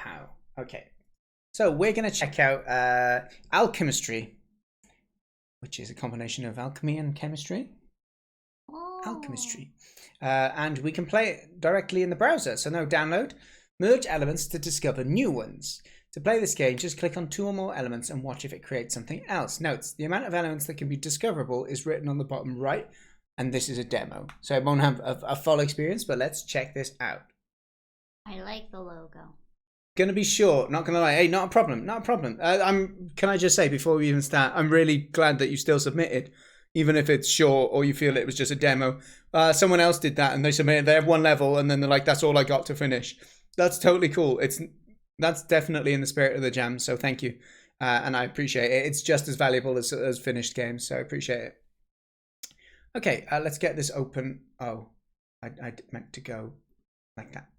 How? Okay. So we're going to check out Alchemistry, which is a combination of alchemy and chemistry. Oh. Alchemistry. And we can play it directly in the browser. So no download. Merge elements to discover new ones. To play this game, just click on 2 or more elements and watch if it creates something else. Notes, the amount of elements that can be discoverable is written on the bottom right. And this is a demo. So it won't have a full experience, but let's check this out. I like the logo. Gonna be short, not gonna lie. Hey, not a problem, not a problem. Can I just say before we even start, I'm really glad that you still submitted, even if it's short or you feel it was just a demo. Someone else did that and they submitted. They have 1 level and then they're like, "That's all I got to finish." That's totally cool. That's definitely in the spirit of the jam. So thank you, and I appreciate it. It's just as valuable as finished games, so I appreciate it. Okay, let's get this open. Oh, I meant to go like that.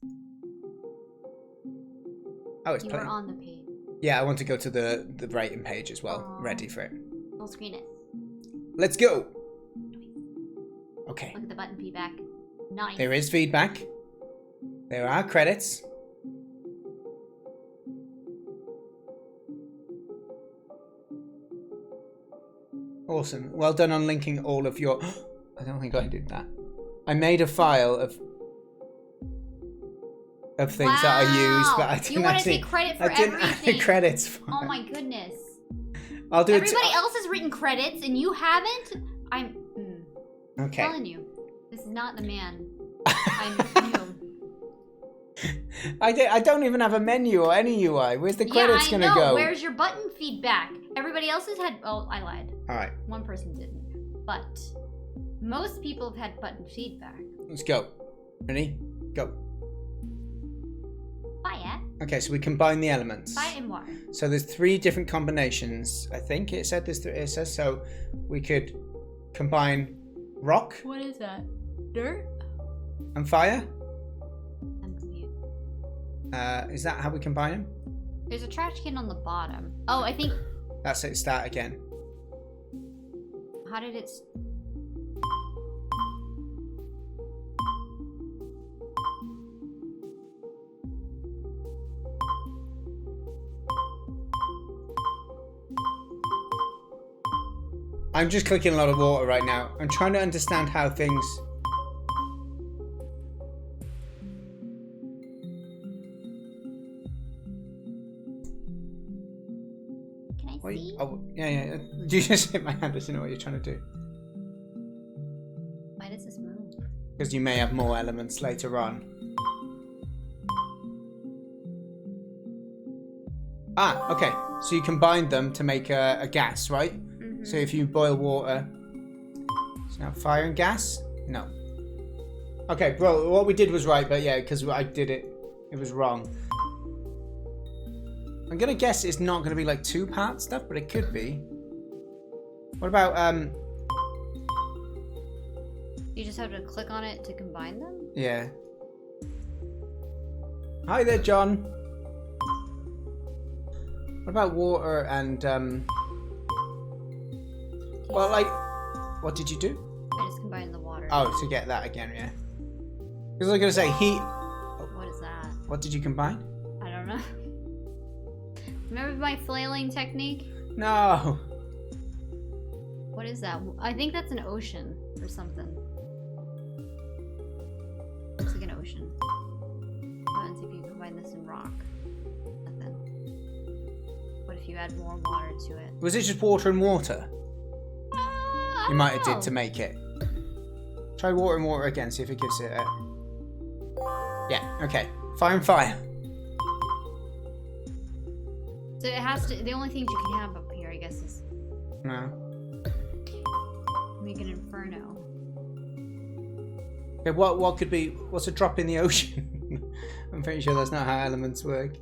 Oh, it's playing. You were on the page. Yeah, I want to go to the writing page as well. Ready for it. Full screen it. Let's go. Okay. Look at the button feedback. Nice. There is feedback. There are credits. Awesome. Well done on linking all of your... I don't think I did that. I made a file of things that I used, but I didn't. You want to take credit for everything? I didn't add the credits for Oh my goodness. I'll do Everybody else has written credits and you haven't? I'm okay. telling you, this is not the man. I'm I don't even have a menu or any UI. Where's the credits gonna go? Where's your button feedback? Everybody else has had... Oh, I lied. Alright. 1 person didn't. But most people have had button feedback. Let's go. Ready? Go. Fire. Okay, so we combine the elements. Fire and water. So there's 3 different combinations. I think it said there's 3. It says so. We could combine rock. What is that? Dirt? And fire. I'm confused. Is that how we combine them? There's a trash can on the bottom. Oh, I think... That's it. Start again. How did it... I'm just clicking a lot of water right now. I'm trying to understand how things... Can I see? Oh, yeah. You just hit my hand. I don't know what you're trying to do. Why does this move? Because you may have more elements later on. Ah, okay. So you combine them to make a gas, right? Mm-hmm. So if you boil water... So now fire and gas? No. Okay, bro, what we did was right, but yeah, because I did it, it was wrong. I'm gonna guess it's not gonna be like 2-part stuff, but it could be. What about, You just have to click on it to combine them? Yeah. Hi there, John. What about water and, well, like, what did you do? I just combined the water. Oh, to get that again, yeah. Because I was gonna say heat. What is that? What did you combine? I don't know. Remember my flailing technique? No. What is that? I think that's an ocean or something. Looks like an ocean. Let's see if you combine this in rock. Nothing. What if you add more water to it? Was it just water and water? You might have did to make it. Try water and water again, see if it gives it a... Yeah, okay. Fire and fire. So it has to... The only things you can have up here, I guess, is... No. Make an inferno. Okay, what could be... What's a drop in the ocean? I'm pretty sure that's not how elements work.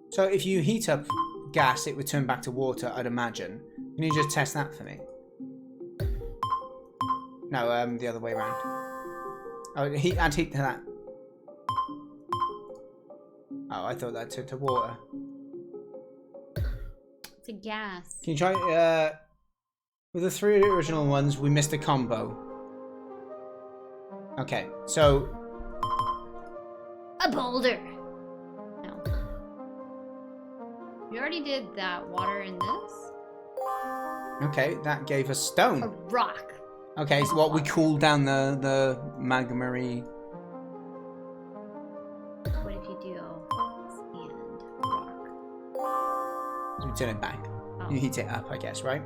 So if you heat up gas, it would turn back to water, I'd imagine. Can you just test that for me? No, the other way around. Oh, add heat to that. Oh, I thought that turned to water. It's a gas. Can you try, with the 3 original ones, we missed a combo. Okay, so A boulder. No. We already did that. Water in this. Okay, that gave us A stone. rock. Okay, so what we cool down the magma-y. What if you do sand rock? We turn it back. Oh. You heat it up, I guess, right?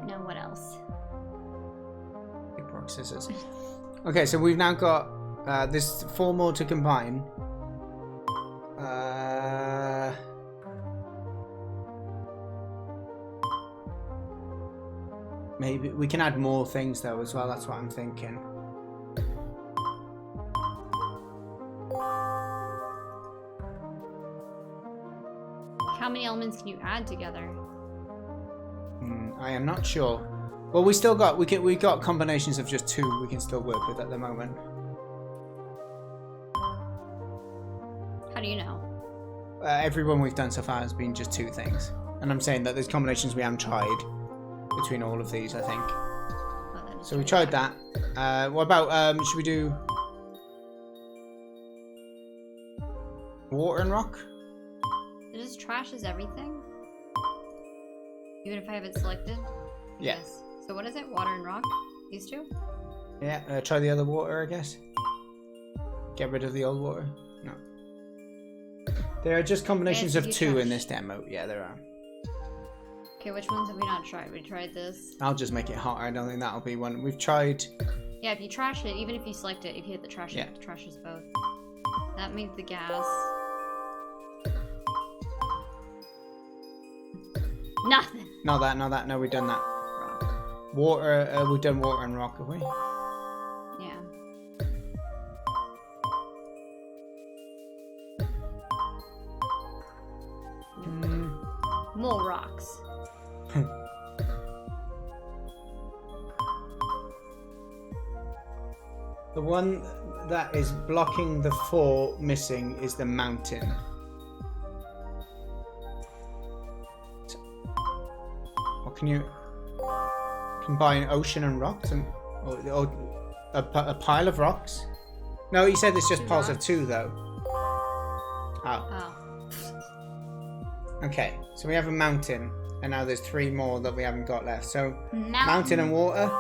No, what else? Big rock scissors. Okay, so we've now got there's 4 more to combine. Maybe we can add more things though as well. That's what I'm thinking. How many elements can you add together? I am not sure. Well, we got combinations of just 2 we can still work with at the moment. How do you know? Every one we've done so far has been just 2 things, and I'm saying that there's combinations we haven't tried between all of these, I think. Oh, So we tried that. What about should we do water and rock? It just trashes everything? Even if I have it selected? Yeah. Yes. So what is it? Water and rock? These 2? Yeah. Try the other water, I guess. Get rid of the old water. No. There are just combinations of 2 in this demo. Yeah, there are. Okay, which ones have we not tried? We tried this. I'll just make it hotter. I don't think that'll be one. We've tried. Yeah, if you trash it, even if you select it, if you hit the trash, Yeah. it trashes both. That made the gas. Nothing. Not that. No, we've done that. Rock. Water. We've done water and rock, have we? Yeah. More rocks. The one that is blocking the 4 missing is the mountain. What can you combine ocean and rocks or a pile of rocks? No, he said it's just 2 piles of rocks. 2 though. Oh. Oh. Okay, so we have a mountain, and now there's 3 more that we haven't got left. So mountain and water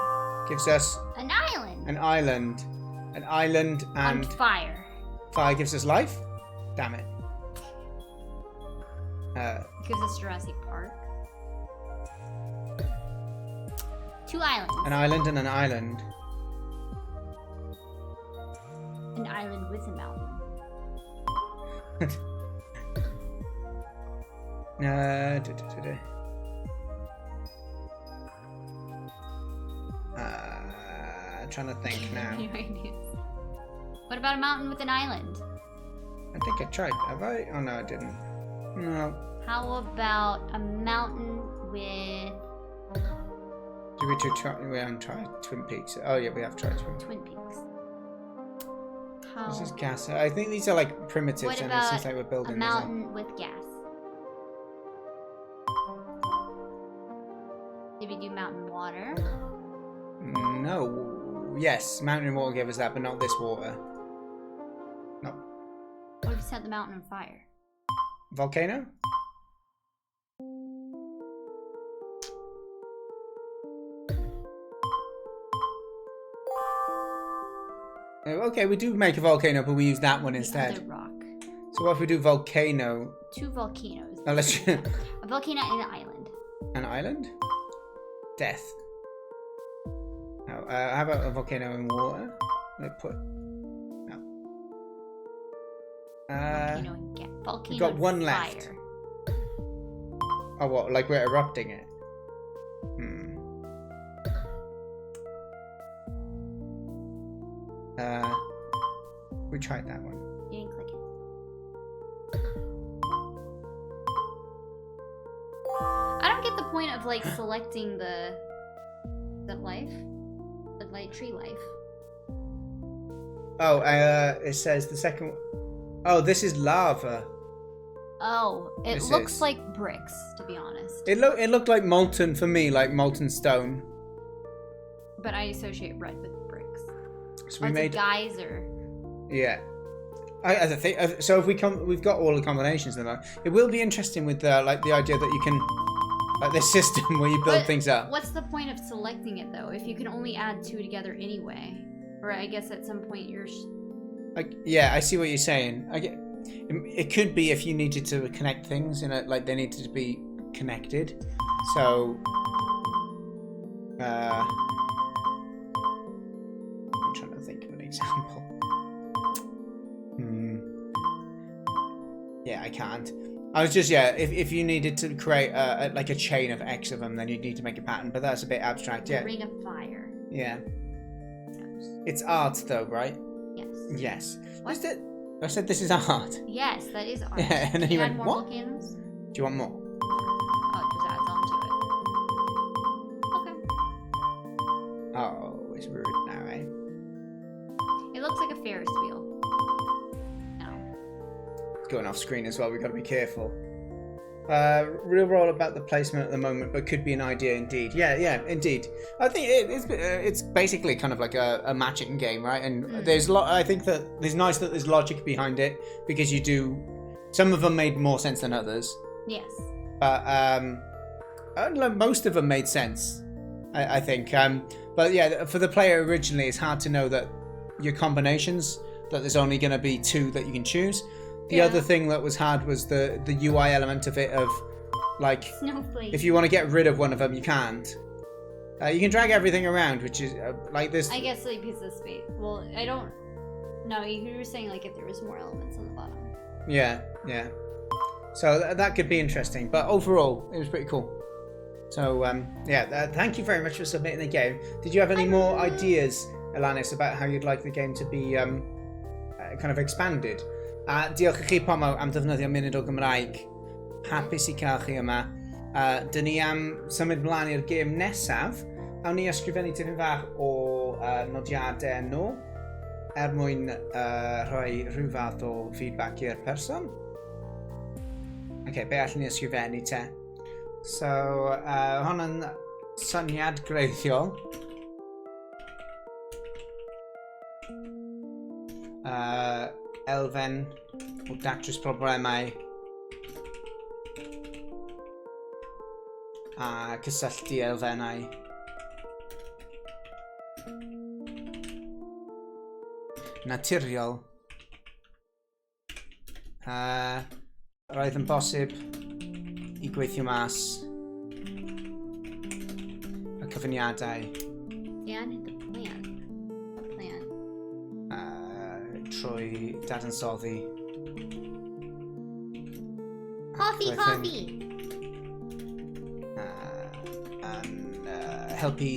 gives us An island. an island. An island and On fire. fire gives us life? Damn it. Gives us Jurassic Park. 2 islands. An island and an island. An island with a mountain. Trying to think now. Any ideas? What about a mountain with an island? I think I tried. Have I? Oh no, I didn't. No. How about a mountain with We haven't tried Twin Peaks. Oh yeah, we have tried Twin Peaks. Twin Peaks? This is gas. I think these are like primitives, What and it about seems like we're building a mountain with gas? Did we do mountain water? No. Yes, mountain and water gave us that, but not this water. No. What if we set the mountain on fire? Volcano? Okay, we do make a volcano, but we use that one The instead. other rock. So what if we do volcano? 2 volcanoes. Oh, let's A volcano and an island. an island? Death. No, how about a volcano in water? Let's put. No. Volcano and gas. Volcano we've got and 1 left. fire. Oh, what? Like we're erupting it? We tried that one. You didn't click it. I don't get the point of like selecting the life, the light tree life. Oh, it says the second. Oh, this is lava. Oh, it This looks is- like bricks, to be honest. It looked like molten for me, like molten stone. But I associate red with bricks. So Oh, we it's made a geyser. yeah. I think so. If we've got all the combinations in there. It will be interesting with like the idea that you can like this system where you build But things up. what's the point of selecting it though? If you can only add 2 together anyway, or I guess at some point you're. Yeah, I see what you're saying. It could be if you needed to connect things, like they needed to be connected. So, I'm trying to think of an example. Yeah, I can't. I was just if you needed to create like a chain of X of them, then you'd need to make a pattern. But that's a bit abstract. Yeah. Ring of fire. Yeah. Yes. It's art, though, right? Yes. Yes. What? I said this is art. Yes, that is art. Yeah, and then you Can went, add more what? volcanoes? Do you want more? Oh, it just adds on to it. Okay. Oh, it's rude now, eh? It looks like a Ferris wheel. No. It's going off screen as well. We've got to be careful. Real roll about the placement at the moment, but could be an idea indeed. Yeah, indeed. I think it's basically kind of like a matching game, right? And there's I think that it's nice that there's logic behind it because you do. Some of them made more sense than others. Yes. But most of them made sense, I think. But yeah, for the player originally, it's hard to know that your combinations, that there's only going to be 2 that you can choose. The other thing that was hard was the UI element of it, of like, Snowflake. if you want to get rid of one of them, you can't. You can drag everything around, which is like this. I guess like because of space. Well, I don't. No, you were saying like if there was more elements on the bottom. Yeah. So that could be interesting, but overall, it was pretty cool. So thank you very much for submitting the game. Did you have any more ideas, Elanis, about how you'd like the game to be kind of expanded? Diolch i chi Pomo am ddefnyddio munud o Gymraeg. Hapus i cael chi yma. Dyn ni am symud mlaen i'r gêm nesaf. Awn ni ysgrifennu tipyn fach o nodiadau nhw mwyn rhoi rhyw fath o feedback i'r person. Be allan ni ysgrifennu te? So, hwn yn syniad greiddiol. Elfen o datrys problemau a cysylltu elfennau. Naturiol. Roedd yn bosib i gweithio mas y cyfyniadau. Dan hit the plant. What plant? Trwy dadansoddi. Coffee! Yn helpu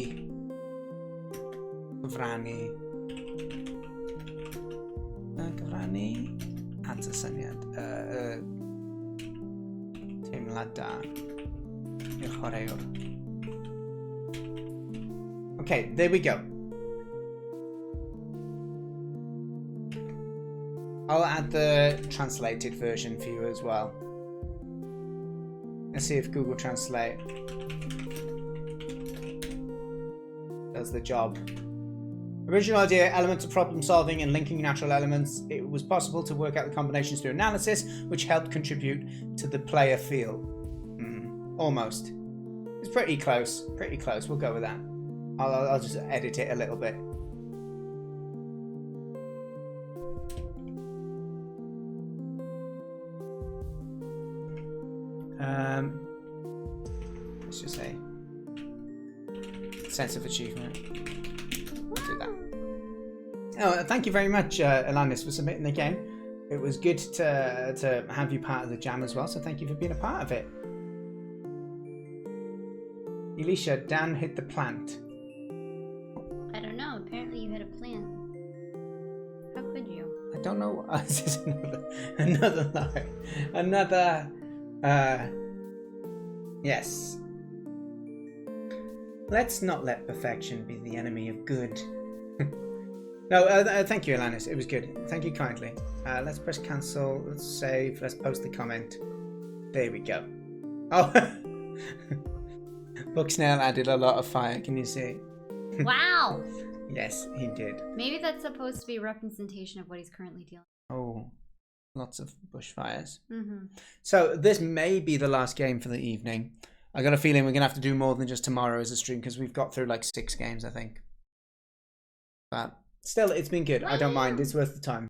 gyfrannu at y syniad teimlad da i'r chwaraewr. Okay, there we go. I'll add the translated version for you as well. Let's see if Google Translate does the job. Original idea, elements of problem solving and linking natural elements. It was possible to work out the combinations through analysis, which helped contribute to the player feel. Almost. It's pretty close. We'll go with that. I'll just edit it a little bit. Let's just say sense of achievement. We'll do that. Oh, thank you very much, Elanis, for submitting the game. It was good to have you part of the jam as well, so thank you for being a part of it. Elisha, Dan hit the plant. I don't know. Apparently you hit a plant. How could you? I don't know. This is another lie. Another. Yes. Let's not let perfection be the enemy of good. No, thank you, Elanis. It was good. Thank you kindly. Let's press cancel. Let's save. Let's post the comment. There we go. Oh. Bucksnail added a lot of fire. Can you see? Wow! Yes, he did. Maybe that's supposed to be a representation of what he's currently dealing with. Oh, lots of bushfires. Mm-hmm. So this may be the last game for the evening. I got a feeling we're going to have to do more than just tomorrow as a stream because we've got through like 6 games, I think. But still, it's been good. I don't mind. It's worth the time.